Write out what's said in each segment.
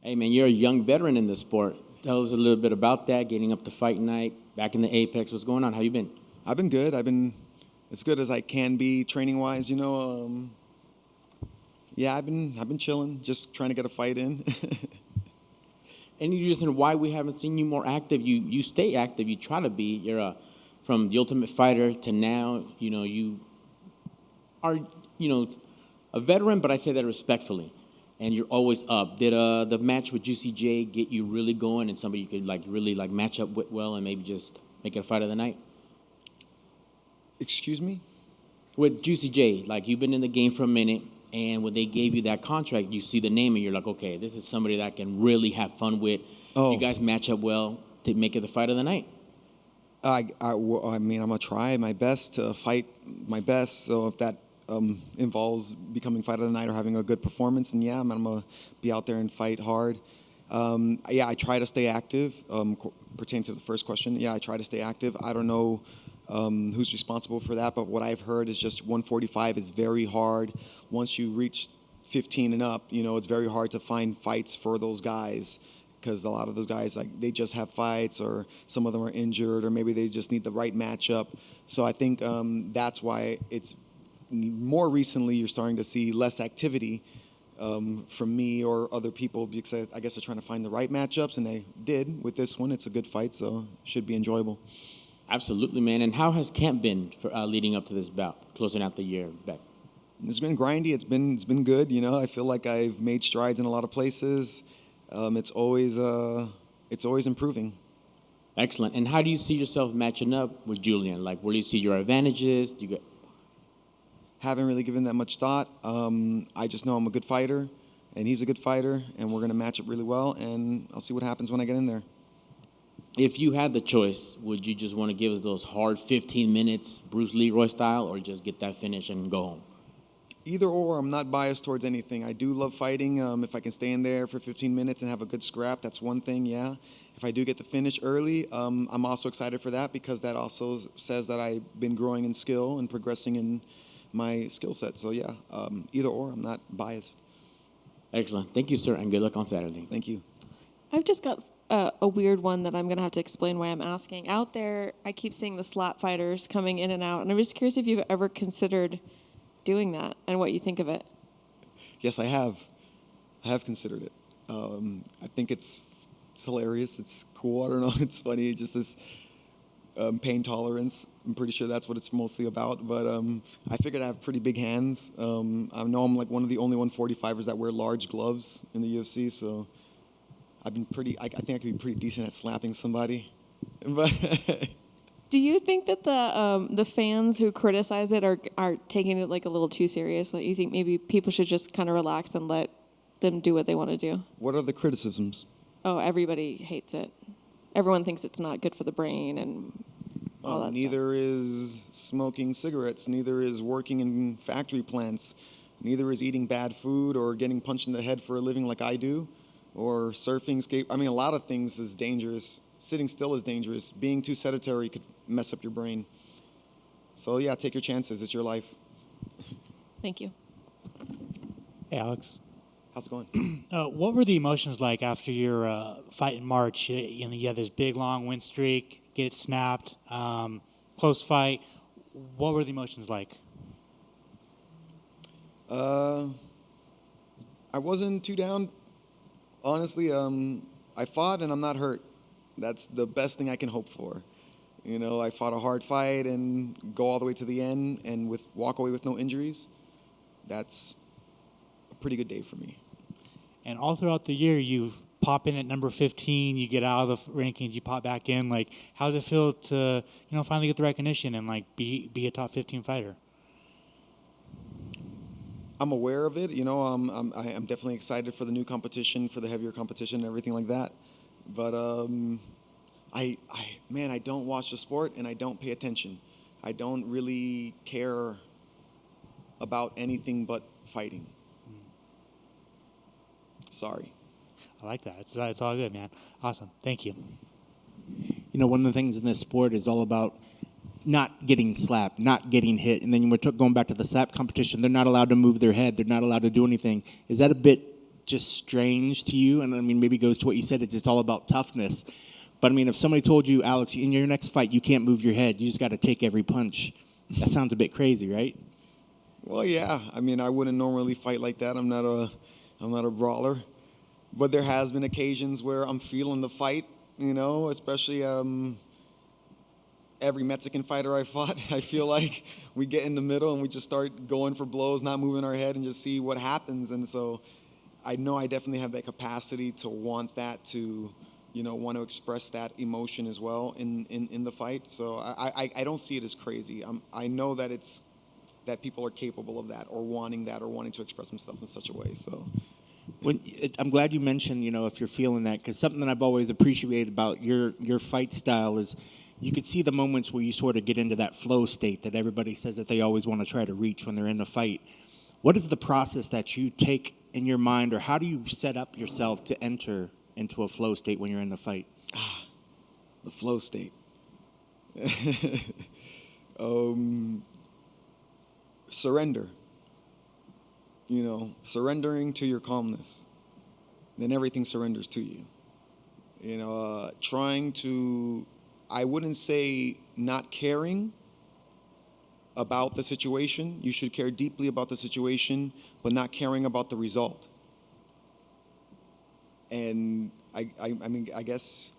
Hey, man, you're a young veteran in the sport. Tell us a little bit about that, getting up to Fight Night, back in the Apex. What's going on? How you been? I've been good. I've been as good as I can be training wise. Yeah, I've been chilling, just trying to get a fight in. Any reason why we haven't seen you more active? You stay active. You try to be. You're from the Ultimate Fighter to now. You are a veteran, but I say that respectfully. And you're always up. Did the match with Juicy J get you really going, and somebody you could really match up with well, and maybe just make it a fight of the night? Excuse me? With Juicy J, like you've been in the game for a minute, and when they gave you that contract, you see the name, and you're like, okay, this is somebody that I can really have fun with. You Oh, guys match up well to make it the fight of the night. I mean, I'm gonna try my best to fight my best. So if that involves becoming fight of the night or having a good performance, and yeah, I'm gonna be out there and fight hard. Yeah, I try to stay active. Pertaining to the first question, yeah, I try to stay active. I don't know who's responsible for that, but what I've heard is just 145 is very hard. Once you reach 15 and up, it's very hard to find fights for those guys because a lot of those guys they just have fights, or some of them are injured, or maybe they just need the right matchup. So I think that's why it's more recently you're starting to see less activity from me or other people, because I guess they're trying to find the right matchups, and they did with this one. It's a good fight, so it should be enjoyable. Absolutely, man. And how has camp been for leading up to this bout, closing out the year back? It's been grindy. It's been good. I feel like I've made strides in a lot of places. It's always improving. Excellent. And how do you see yourself matching up with Julian? Like, where do you see your advantages? Do you get Haven't really given that much thought. I just know I'm a good fighter, and he's a good fighter, and we're gonna match up really well. And I'll see what happens when I get in there. If you had the choice, would you just want to give us those hard 15 minutes, Bruce Leroy style, or just get that finish and go home? Either or, I'm not biased towards anything. I do love fighting. If I can stay in there for 15 minutes and have a good scrap, that's one thing, yeah. If I do get the finish early, I'm also excited for that, because that also says that I've been growing in skill and progressing in my skill set. So, yeah, either or, I'm not biased. Excellent. Thank you, sir, and good luck on Saturday. Thank you. I've just got a weird one that I'm going to have to explain why I'm asking. Out there, I keep seeing the slap fighters coming in and out, and I'm just curious if you've ever considered doing that and what you think of it. Yes, I have. I have considered it. I think it's hilarious. It's cool. I don't know. It's funny. It's just this pain tolerance. I'm pretty sure that's what it's mostly about. But I figured I have pretty big hands. I know I'm like one of the only 145ers that wear large gloves in the UFC. So I've been pretty. I think I could be pretty decent at slapping somebody. But Do you think that the fans who criticize it are taking it like a little too serious? Like, you think maybe people should just kind of relax and let them do what they want to do? what are the criticisms? Oh, everybody hates it. Everyone thinks it's not good for the brain and all that stuff. Neither is smoking cigarettes. Neither is working in factory plants. Neither is eating bad food or getting punched in the head for a living like I do, or surfing, skate. I mean, a lot of things is dangerous. Sitting still is dangerous. Being too sedentary could mess up your brain. So yeah, take your chances. It's your life. Thank you. Hey, Alex. How's it going? What were the emotions like after your fight in March? You had this big, long win streak, get snapped, close fight. What were the emotions like? I wasn't too down. Honestly, I fought and I'm not hurt. That's the best thing I can hope for. I fought a hard fight and go all the way to the end and walk away with no injuries. That's a pretty good day for me. And all throughout the year, you pop in at number 15, you get out of the rankings, you pop back in. Like, how does it feel to, finally get the recognition and be a top 15 fighter? I'm aware of it. I'm definitely excited for the new competition, for the heavier competition, and everything like that. But I don't watch the sport and I don't pay attention. I don't really care about anything but fighting. Sorry. I like that. It's all good, man. Awesome. Thank you. One of the things in this sport is all about not getting slapped, not getting hit. And then we're going back to the slap competition. They're not allowed to move their head. They're not allowed to do anything. Is that a bit just strange to you? And I mean, maybe it goes to what you said, it's just all about toughness. But I mean, if somebody told you, Alex, in your next fight, you can't move your head, you just got to take every punch, that sounds a bit crazy, right? Well, yeah. I mean, I wouldn't normally fight like that. I'm not a brawler. But there has been occasions where I'm feeling the fight, especially every Mexican fighter I fought. I feel like we get in the middle and we just start going for blows, not moving our head, and just see what happens. And so I know I definitely have that capacity to want that to, want to express that emotion as well in the fight. So I don't see it as crazy. I know that people are capable of that or wanting to express themselves in such a way. So. I'm glad you mentioned, if you're feeling that, because something that I've always appreciated about your fight style is you could see the moments where you sort of get into that flow state that everybody says that they always want to try to reach when they're in a fight. What is the process that you take in your mind, or how do you set up yourself to enter into a flow state when you're in the fight? The flow state. Surrender. Surrendering to your calmness, then everything surrenders to you. Trying to, I wouldn't say not caring about the situation. You should care deeply about the situation, but not caring about the result. And I mean, I guess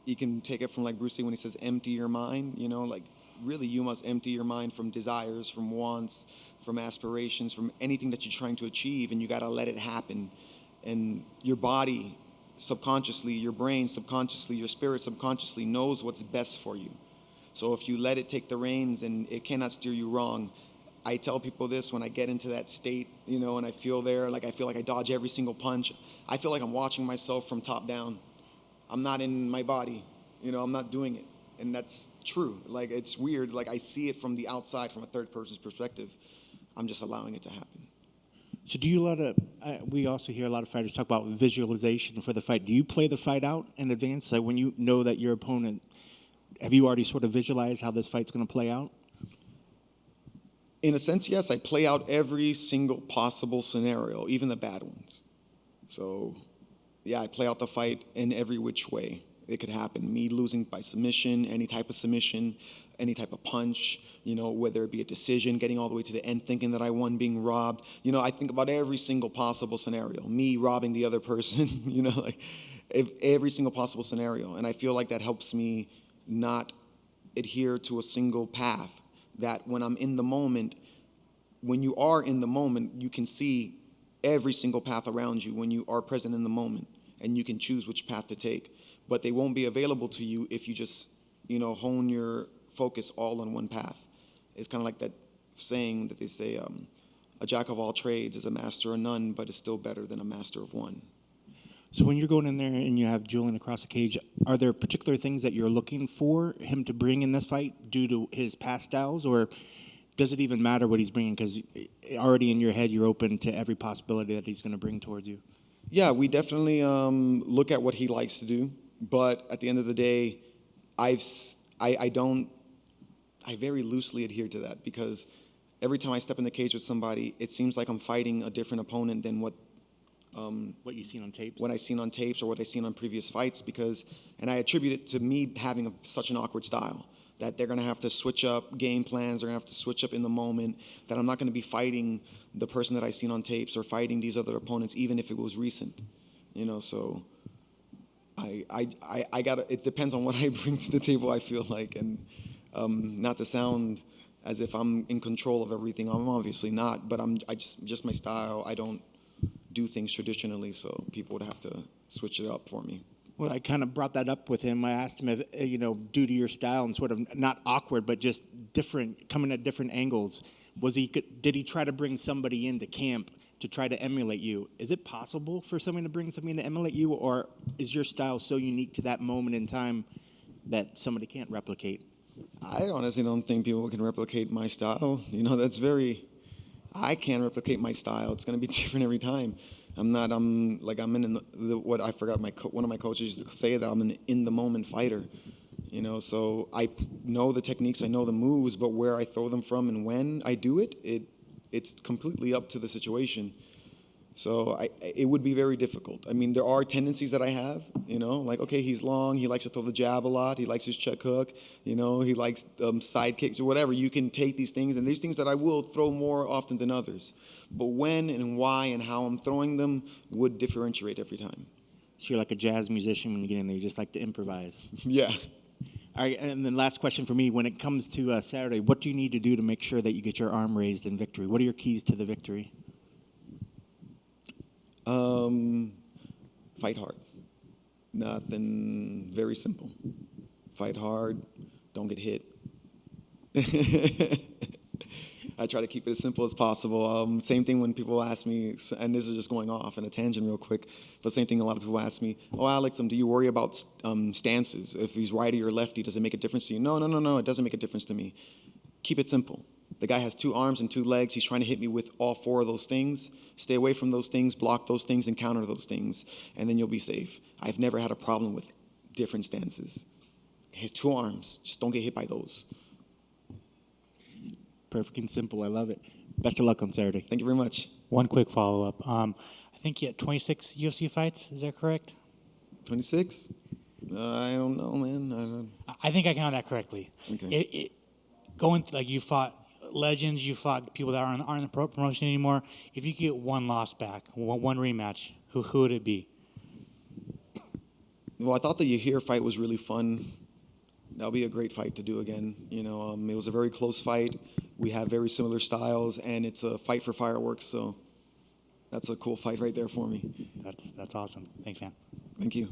you can take it from like Bruce Lee when he says empty your mind, like really you must empty your mind from desires, from wants, from aspirations, from anything that you're trying to achieve, and you got to let it happen. And your body subconsciously, your brain subconsciously, your spirit subconsciously knows what's best for you. So if you let it take the reins, and it cannot steer you wrong. I tell people this when I get into that state, and I feel like I dodge every single punch. I feel like I'm watching myself from top down. I'm not in my body, I'm not doing it. And that's true. Like, it's weird. Like, I see it from the outside, from a third person's perspective. I'm just allowing it to happen. So do you we also hear a lot of fighters talk about visualization for the fight. Do you play the fight out in advance? Like when you know that your opponent, have you already sort of visualized how this fight's going to play out? In a sense, yes. I play out every single possible scenario, even the bad ones. So, yeah, I play out the fight in every which way it could happen. Me losing by submission, any type of punch, whether it be a decision, getting all the way to the end, thinking that I won, being robbed. I think about every single possible scenario. Me robbing the other person, every single possible scenario. And I feel like that helps me not adhere to a single path. That when I'm in the moment, when you are in the moment, you can see every single path around you when you are present in the moment, and you can choose which path to take. But they won't be available to you if you just, hone your focus all on one path. It's kind of like that saying that they say, a jack of all trades is a master of none, but is still better than a master of one. So when you're going in there and you have Julian across the cage, are there particular things that you're looking for him to bring in this fight due to his past styles, or does it even matter what he's bringing? Because already in your head, you're open to every possibility that he's going to bring towards you. Yeah, we definitely look at what he likes to do. But at the end of the day, I very loosely adhere to that, because every time I step in the cage with somebody, it seems like I'm fighting a different opponent than what you've seen on tapes? What I've seen on tapes or what I've seen on previous fights, and I attribute it to me having such an awkward style, that they're going to have to switch up game plans, they're going to have to switch up in the moment, that I'm not going to be fighting the person that I've seen on tapes or fighting these other opponents, even if it was recent. So I got it depends on what I bring to the table, I feel like, and not to sound as if I'm in control of everything. I'm obviously not, but I just my style. I don't do things traditionally, so people would have to switch it up for me. Well, I kind of brought that up with him. I asked him if, due to your style and sort of not awkward, but just different, coming at different angles, did he try to bring somebody into camp to try to emulate you? Is it possible for somebody to bring somebody to emulate you, or is your style so unique to that moment in time that somebody can't replicate? I honestly don't think people can replicate my style. I can't replicate my style. It's going to be different every time. I'm in what I forgot. One of my coaches used to say that I'm an in the moment fighter. So I know the techniques, I know the moves, but where I throw them from and when I do it, it's completely up to the situation. So it would be very difficult. I mean, there are tendencies that I have, like, okay, he's long, he likes to throw the jab a lot, he likes his check hook, he likes side kicks or whatever. You can take these things, and these things that I will throw more often than others. But when and why and how I'm throwing them would differentiate every time. So you're like a jazz musician when you get in there. You just like to improvise. Yeah. All right, and then last question for me. When it comes to Saturday, what do you need to do to make sure that you get your arm raised in victory? What are your keys to the victory? Fight hard. Nothing, very simple. Fight hard, don't get hit. I try to keep it as simple as possible. Same thing when people ask me, and this is just going off in a tangent real quick, but same thing a lot of people ask me, oh, Alex, do you worry about stances? If he's righty or lefty, does it make a difference to you? No, it doesn't make a difference to me. Keep it simple. The guy has 2 arms and 2 legs. He's trying to hit me with all 4 of those things. Stay away from those things, block those things, and counter those things, and then you'll be safe. I've never had a problem with different stances. His 2 arms, just don't get hit by those. Perfect and simple. I love it. Best of luck on Saturday. Thank you very much. One quick follow-up. I think you had 26 UFC fights. Is that correct? 26? I don't know, man. I think I counted that correctly. Okay. You fought legends, you fought people that aren't in the promotion anymore. If you could get one loss back, one rematch, who would it be? Well, I thought the Yahir fight was really fun. That'll be a great fight to do again. It was a very close fight. We have very similar styles, and it's a fight for fireworks. So that's a cool fight right there for me. That's awesome. Thanks, man. Thank you.